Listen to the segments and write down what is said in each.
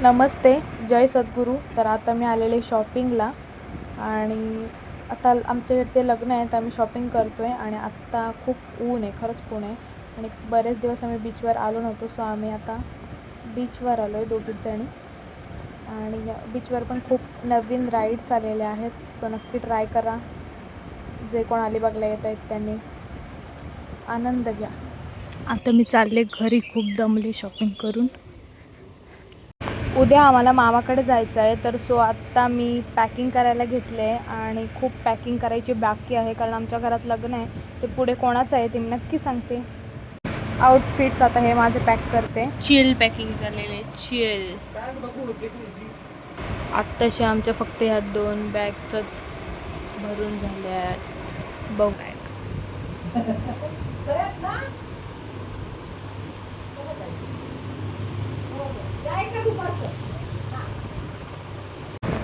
नमस्ते, जय सद्गुरू. तर आता मी आलेले शॉपिंगला आणि आता आमच्या इथे लग्न आहे तर आम्ही शॉपिंग करतो आहे. आणि आत्ता खूप ऊन आहे, खरंच ऊन आहे. आणि बरेच दिवस आम्ही बीचवर आलो नव्हतो, सो आम्ही आता बीचवर आलो आहे दोघीच जणी. आणि बीचवर पण खूप नवीन राईड्स आलेले आहेत, सो नक्की ट्राय करा. जे कोण अलिबागला येत आहेत त्यांनी आनंद घ्या. आता मी चालले घरी, खूप दमले शॉपिंग करून. उद्या आम्हाला मामाकडे जायचं आहे, तर सो आत्ता मी पॅकिंग करायला घेतले आहे. आणि खूप पॅकिंग करायची बाकी आहे, कारण आमच्या घरात लग्न आहे. ते पुढे कोणाचं आहे ते मी नक्की सांगते. आउटफिट्स आता हे माझे पॅक करते. चिल पॅकिंग झालेले, चिल. आत्ताशी आमच्या फक्त ह्या 2 बॅग्सच भरून झाल्या आहेत. बघायला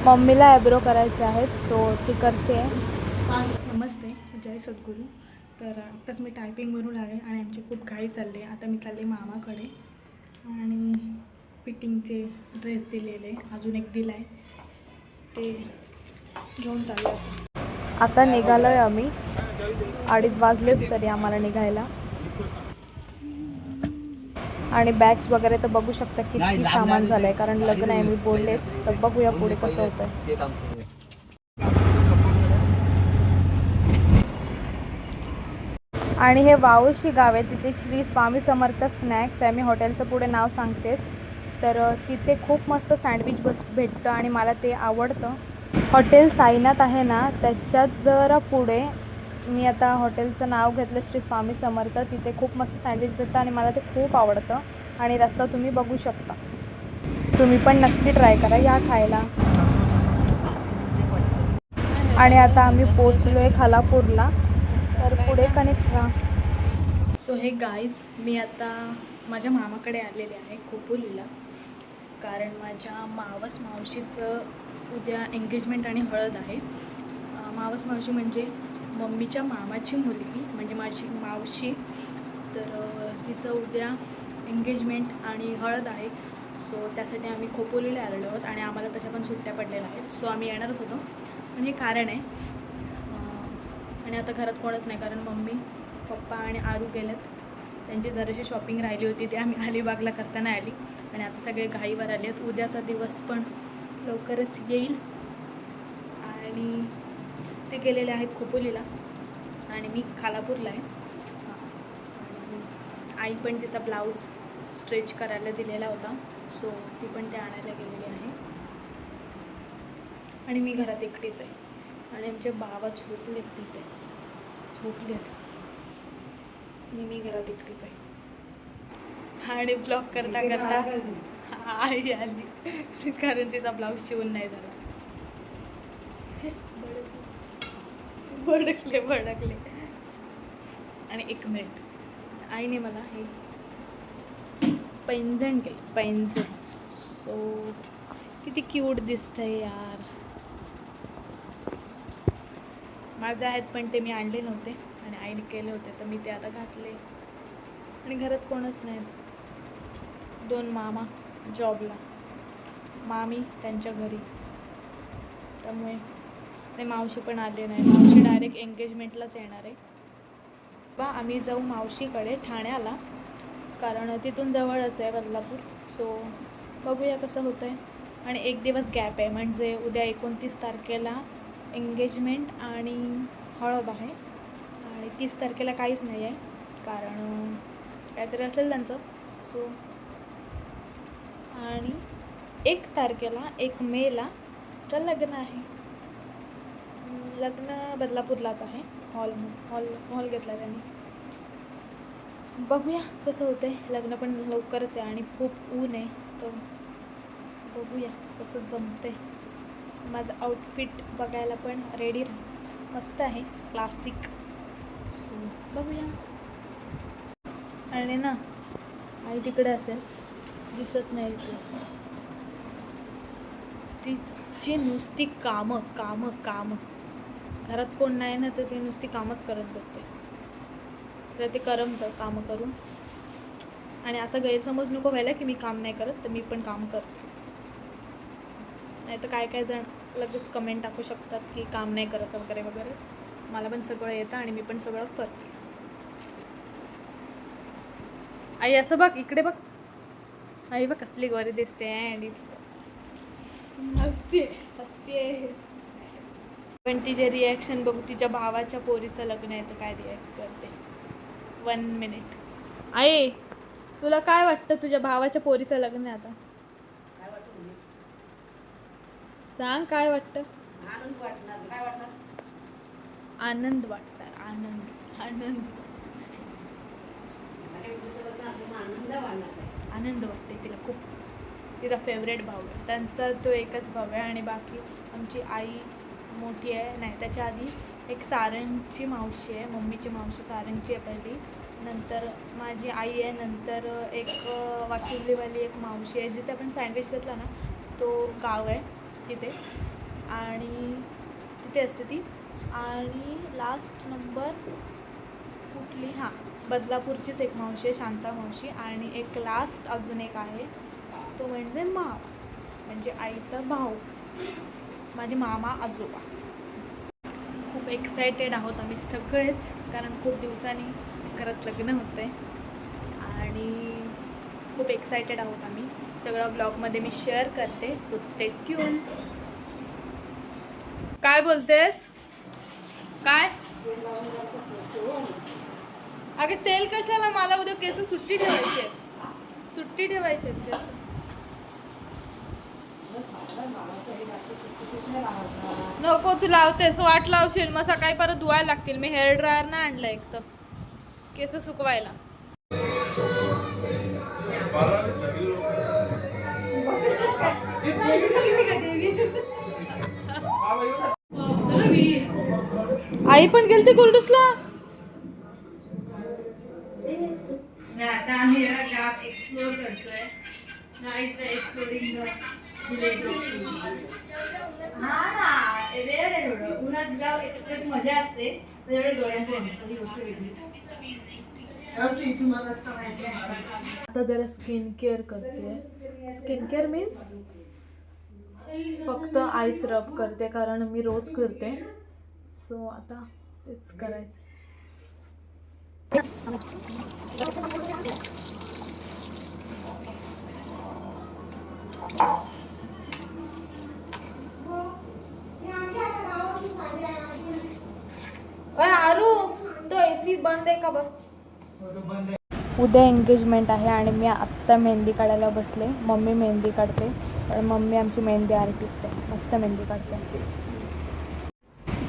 मम्मीला ॲब्रो करायचे आहेत, सो ती करते. नमस्ते, जय सद्गुरू. तर आत्ताच मी टायपिंगवरून आले आणि आमची खूप घाई चालली आहे. आता मी चालले मामाकडे आणि फिटिंगचे ड्रेस दिलेले, अजून एक दिला आहे, ते घेऊन चालले. आता निघालो आहे आम्ही, 2:30 वाजलेच तरी आम्हाला निघायला. आणि बॅग्स वगैरे तर बघू शकता किती सामान झालं आहे, कारण लग्न आहे, मी बोललेच. तर बघूया पुढे कसं होतं आहे. आणि हे वावशी गाव आहे, तिथे श्री स्वामी समर्थ स्नॅक्स आहे. मी हॉटेलचं पुढे नाव सांगतेच. तर तिथे खूप मस्त सँडविच भेटतं आणि मला ते आवडतं. हॉटेल साईनाथ आहे ना, त्याच्यात जरा पुढे मी आता हॉटेलचं नाव घेतलं श्री स्वामी समर्थ. तिथे खूप मस्त सँडविच भेटतं आणि मला ते खूप आवडतं. आणि रस्सा तुम्ही बघू शकता. तुम्ही पण नक्की ट्राय करा, या खायला. आणि आता आम्ही पोचलो आहे खालापूरला, तर पुढे कनेक्ट राहा. सो हे गाईज, मी आता माझ्या मामाकडे आलेले आहे खोपोलीला, कारण माझ्या मावस मावशीचं उद्या एंगेजमेंट आणि हळद आहे. मावस मावशी म्हणजे मम्मीच्या मामाची मुलगी, म्हणजे माझी मावशी. तर तिचं उद्या एंगेजमेंट आणि हळद आहे. सो त्यासाठी आम्ही खोपोलीला आलेलो आहोत आणि आम्हाला त्याच्या पण सुट्ट्या पडलेल्या आहेत. सो आम्ही येणारच होतो, म्हणजे कारण आहे. आणि आता घरात कोणच नाही, कारण मम्मी, पप्पा आणि आरू गेलेत. त्यांची जराशी शॉपिंग राहिली होती, ते आम्ही अलिबागला करताना आली. आणि आता सगळे घाईवर आले आहेत. उद्याचा दिवस पण लवकरच येईल. आणि ते गेलेले आहेत खोपोलीला आणि मी खालापूरला आहे. आणि आई पण तिचा ब्लाऊज स्ट्रेच करायला दिलेला होता, सो ती पण ते आणायला गेलेली आहे. आणि मी घरात एकटीच आहे. आणि आमचे बाबा झोपलेत, तिथे झोपलेत. मी घरात एकटीच आहे. आणि ब्लॉग करता करता आई आली, कारण तिचा ब्लाऊज शिवून नाही झाला. भडकले. आणि 1 मिनिट, आईने मला हे पैंजण केलं, पैंजण. सो किती क्यूट दिसतंय यार. माझे आहेत पण ते मी आणले नव्हते आणि आईने केले होते, तर मी ते आता घातले. आणि घरात कोणच नाहीत. 2 मामा जॉबला, मामी त्यांच्या घरी, त्यामुळे ते मावशी पण आले नाही. मावशी डायरेक्ट एंगेजमेंटलाच येणार आहे. आम्ही जाऊ मावशीकडे ठाण्याला, कारण तिथून जवळच आहे बदलापूर. सो बघूया कसं होतं आहे. आणि 1 दिवस गॅप आहे, म्हणजे उद्या 29 तारखेला एंगेजमेंट आणि हळद आहे. आणि 30 तारखेला काहीच नाही आहे, कारण काहीतरी असेल त्यांचं. सो आणि 1 तारखेला 1 मेला तर लग्न आहे. लग्न बदलापूरलाच आहे, हॉल घेतला त्यांनी. बघूया कसं होतं आहे. लग्न पण लवकरच आहे आणि खूप ऊन आहे, तर बघूया कसं जमते. माझं आउटफिट बघायला पण रेडी मस्त आहे, क्लासिक. सो बघूया. आणि ना, आई तिकडे असेल, दिसत नाही ती. तिची नुसती कामं. घरात कोण नाही ना, तर ती नुसती कामच करत बसते. तर ते करमतं कामं करून. आणि असा गैरसमज नको व्हायला की मी काम नाही करत, तर मी पण काम करते. नाही तर काय काय जण लगेच कमेंट टाकू शकतात की काम नाही करत वगैरे वगैरे. मला पण सगळं येतं आणि मी पण सगळं करते. आई असं बघ, इकडे बघ. आई बघ कसली गोरी दिसते आणि हसते हसते. पण तिचे रिॲक्शन बघू. तिच्या भावाच्या पोरीचं लग्न आहे तर काय रिॲक्ट करते. 1 मिनिट. आई तुला काय वाटतं, तुझ्या भावाच्या पोरीचं लग्न आहे आता? सांग काय वाटतं? आनंद वाटणार. काय वाटणार? आनंद वाटणार. आनंद आनंद आनंद वाटणार. आनंद वाटते तिला खूप. तिचा फेवरेट भाऊ आहे. त्यांचा तो एकच भाऊ आहे आणि बाकी आमची आई मोठी आहे. नाही, त्याच्या आधी एक सारंगची मावशी आहे, मम्मीची मावशी सारंगची आहे पहिली. नंतर माझी आई आहे. नंतर एक वाशिवलीवाली एक मावशी आहे, जिथे आपण सँडविच घेतला ना तो गाव आहे तिथे, आणि तिथे असते ती. आणि लास्ट नंबर कुठली, हां बदलापूरचीच एक मावशी आहे, शांता मावशी. आणि एक लास्ट अजून एक आहे, तो म्हणजे मामा, म्हणजे आईचा भाऊ, माझे मामा आजोबा. खूप एक्सायटेड आहोत आम्ही सगळेच, कारण खूप दिवसांनी घरात लग्न होतं आहे आणि खूप एक्सायटेड आहोत आम्ही. सगळं ब्लॉगमध्ये मी शेअर करते, सो स्टे ट्यून. काय बोलतेस? काय अगे तेल कशाला? मला उद्या केस सुट्टी ठेवायचे, सुट्टी ठेवायचे केस. नको तू लावतेस, वाट लावशील मग सकाळी परत धुवायला लागतील. मी हेअर ड्रायर नाही आणलं एक तर केस सुकवायला. आई पण गेलती कुर्डूसला. आता आम्ही गाव एक्सप्लोर करतोय. Nice exploring the village of वेळ आहे. थोडं उन्हात गाव एक्सप्लोर मजा असते, त्यावेळी गरम पण होतं, ही गोष्ट वेगळी. आता जरा स्किन केअर करते. स्किन केअर मीन्स फक्त आईस रब करते, कारण मी रोज करते. सो आता तेच करायचं. आरू तो एसी बंद आहे का बघ. उद्या एंगेजमेंट आहे आणि मी आत्ता मेहंदी काढायला बसले. मम्मी मेहंदी काढते, पण मम्मी आमची मेहंदी आर्टिस्ट आहे, मस्त मेहंदी काढते.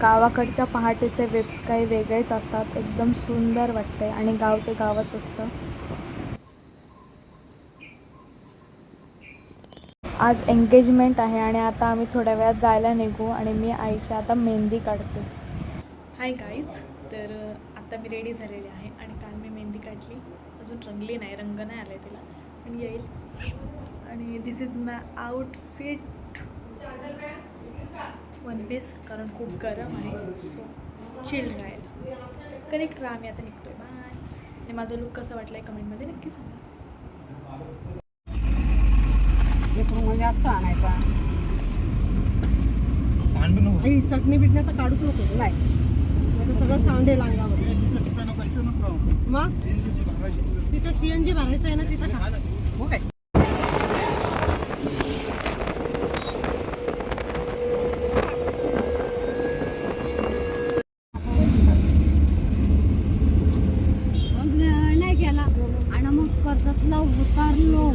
गावाकडच्या पहाटेचे वेब्स काही वेगळेच असतात, एकदम सुंदर वाटते आणि गाव ते गावच असतं. आज एंगेजमेंट आहे आणि आता आम्ही थोड्या वेळात जायला निघू आणि मी आईची आता मेहंदी काढते. हाय गाईज, तर आता मी रेडी झालेली आहे आणि काल मी मेहंदी काढली, अजून रंगली नाही, रंग नाही आला आहे तिला, पण येईल. आणि this is my outfit, one piece, कारण खूप गरम आहे, सो चिल राहील. कनेक्ट राहा, मी आता निघतोय, बाय. आणि माझा लुक कसा वाटला आहे कमेंटमध्ये नक्की सांगा. जास्त आणायचा, चटणी बिटण्या तर काढूच नको. नाही सगळं सांडेल अंगावर. मग तिथं CNG भरायचं आहे ना, तिथं खा. हो काय नाही केला आणि मग कर्जातला उतारलो.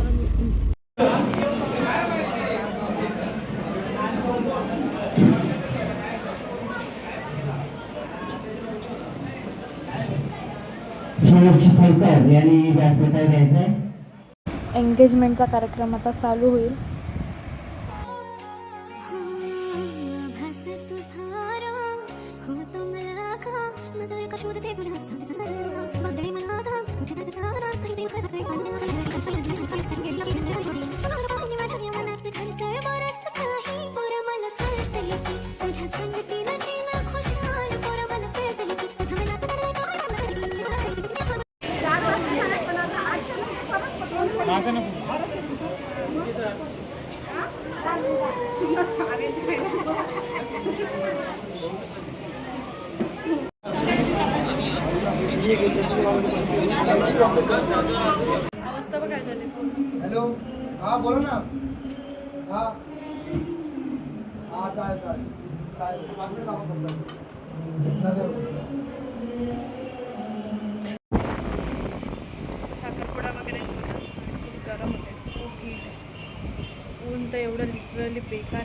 यांनी व्यासपीठावर घ्यायचं आहे. एंगेजमेंटचा कार्यक्रम आता चालू होईल. अवस्था बघ काय झाली पूर्ण. हॅलो हा बोला ना. हा हा चालेल चालेल चालेल 5 मिनिट थांबा फक्त. साखरपुडा वगैरे खूप गरम होते, खूप हीट आहे. ऊन तर एवढं लिटरली बेकार